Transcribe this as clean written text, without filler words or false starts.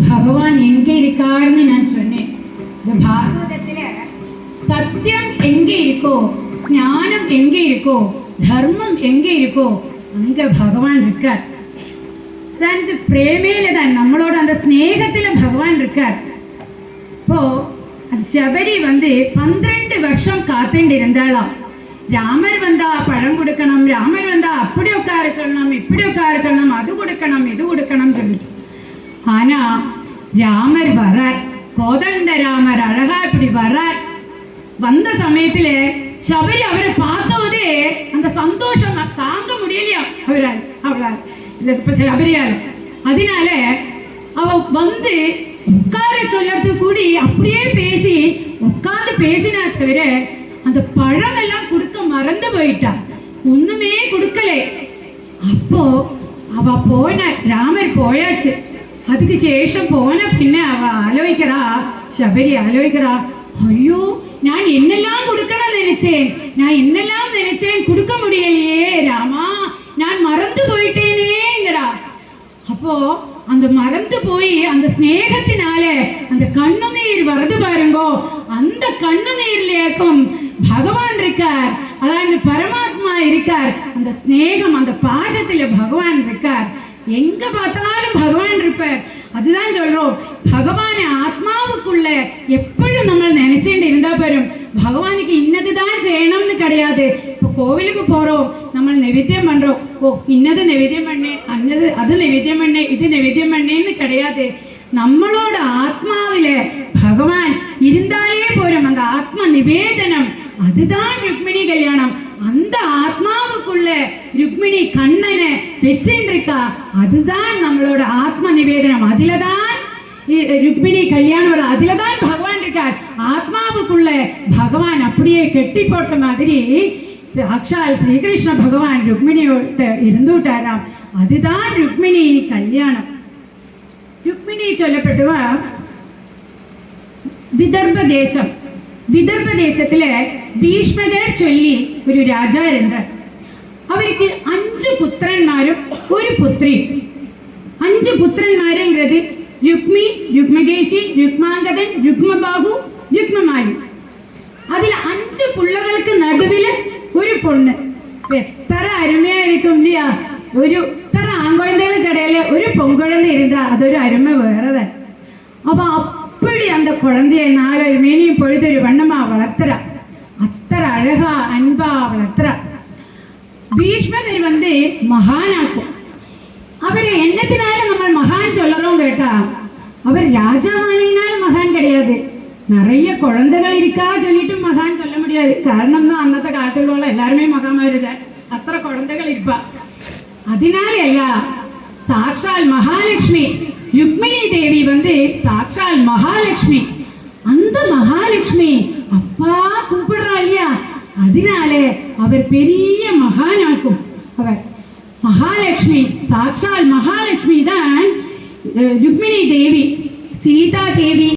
ഭഗവാൻ എங்கே இருக்காருன்னு நான் சொன்னேன். இந்த பாகவதத்துல சத்தியம் எங்கே இருக்கோ, ஞானம் எங்கே இருக்கோ, தர்மம் எங்கே இருக்கோ அங்க பகவான் இருக்கார். அதாவது பிரேமையில தான், நம்மளோட அந்த ஸ்நேகத்துல பகவான் இருக்கார். இப்போ அது ശബരി 12 வருஷம் காத்துண்டு இருந்தாளாம். ராமர் வந்தா பழம் கொடுக்கணும், ராமர் வந்தா அப்படி உட்கார சொல்லணும், இப்படி உட்கார சொல்லணும், அது கொடுக்கணும், இது கொடுக்கணும் சொல்லி. ஆனா ராமர் வரார், கோதண்ட ராமர் அழகா இப்படி வரார். வந்த சமயத்துல ശബരി அவரை பார்த்தோதே அந்த சந்தோஷம் தாங்க முடியலையா அவளால் ശബരിயால். அதனால அவ உட்கார சொல்லறதுக்கு கூடி அப்படியே பேசி உட்கார்ந்து பேசினா தவிர அந்த பழம் எல்லாம் கொடுக்க மறந்து போயிட்டா, ஒண்ணுமே கொடுக்கலே. அப்போ அவ போன, ராமர் போயாச்சு. அதுக்கு சேஷம் போன பின்ன அவ ஆலோசிக்கிறா, ശബരി ஆலோசிக்கிறா, ஐயோ நான் என்னெல்லாம் கொடுக்கணும் நினைச்சேன், நான் என்னெல்லாம் நினைச்சேன் கொடுக்க முடியலையே ராமா, நான் மறந்து போயிட்டேனேங்கிறா. அப்போ அந்த மறந்து போய் அந்த ஸ்நேகத்தினால அந்த கண்ணுநீர் வருது பாருங்கோ, அந்த கண்ணுநீர்லேயும் பகவான் இருக்கார். அதாவது பரமாத்மா இருக்கார். அந்த ஸ்நேகம், அந்த பாசத்துல பகவான் இருக்கார். எங்க பார்த்தாலும் பகவான் இருப்பார். அதுதான் சொல்றோம், பகவானை ஆத்மாவுக்குள்ள எப்பொழுதும் நம்ம நினைச்சுட்டு இருந்தா போரும். பகவானுக்கு இன்னதுதான் செய்யணும்னு கிடையாது. இப்போ கோவிலுக்கு போறோம், நம்ம நைவேத்தியம் பண்றோம், ஓ இன்னது நைவேத்தியம் பண்ணேன், அது நைவேத்தியம் பண்ணேன், இது நைவேத்தியம் பண்ணேன்னு கிடையாது. நம்மளோட ஆத்மாவில பகவான் இருந்தாலே போறோம். அந்த ஆத்ம நிவேதனம், அதுதான் ருக்மிணி கல்யாணம். அந்த ஆத்மாவுக்குள்ள ருக்மிணி கண்ணனை வச்சுருக்கா, அதுதான் நம்மளோட ஆத்ம நிவேதனம். அதுலதான் ருக்மிணி கல்யாணம், அதுலதான் பகவான் இருக்கார். ஆத்மாவுக்குள்ள பகவான் அப்படியே கெட்டி போட்ட மாதிரி சாக்ஷாத் ஸ்ரீகிருஷ்ண பகவான் ருக்மிணியோட இருந்துட்டாராம். அதுதான் ருக்மிணி கல்யாணம். ருக்மிணி சொல்லப்பட்டவ വിദർഭ ദേശം. വിദർഭ ദേശത്തില് ഭീഷ്മകർ ചൊല്ലി ഒരു രാജാവുണ്ട്. അവർക്ക് 5 പുത്രന്മാരും 1 പുത്രിയും. 5 പുത്രന്മാരെങ്கிறது രുക്മി, രുക്മകേശി, രുക്മാംഗദൻ, രുക്മബാഹു, രുക്മമാലി. അതിൽ 5 പിള്ളകൾക്ക് നടുവില് 1 പൊണ്ണ്. എത്ര അരുമയായിരിക്കും இல்லையா? ഇത്ര ആൺകുഴന്തകൾക്കിടയിൽ 1 പെൺകുഴந்தை இருந்தா അതൊരു അരുമ വേറെ തന്നെ. அப்போ அப்படி அந்த குழந்தைய நாளை மேனியும் பொழுதொரு வண்ணமா வளர்த்துறா. அத்தனை அழகா அன்பா வளர்த்துறா. பீஷ்மகர் மகானாக்கும். அவர் என்னத்தினால நம்ம மகான் சொல்லறோம் கேட்டா, அவர் ராஜாவானினாலும் மகான் கிடையாது. நிறைய குழந்தைகள் இருக்கா சொல்லிட்டு மகான் சொல்ல முடியாது. காரணம் தான் அன்னത്തെ കാലത്തുള്ള எல்லாருமே மகாமாருத, அத்தனை குழந்தைகள் இருப்பா. அதனால அல்ல, சாக்ஷால் மகாலட்சுமி ருக்மிணி தேவி சாக்ஷால் மகாலட்சுமி. அந்த மகாலட்சுமி அப்பா கூப்பிடுறா இல்லையா, அதனால அவர் பெரிய மகானாக்கும். அவர் மகாலட்சுமி, சாக்ஷால் மகாலட்சுமி தான் ருக்மிணி தேவி. சீதா தேவி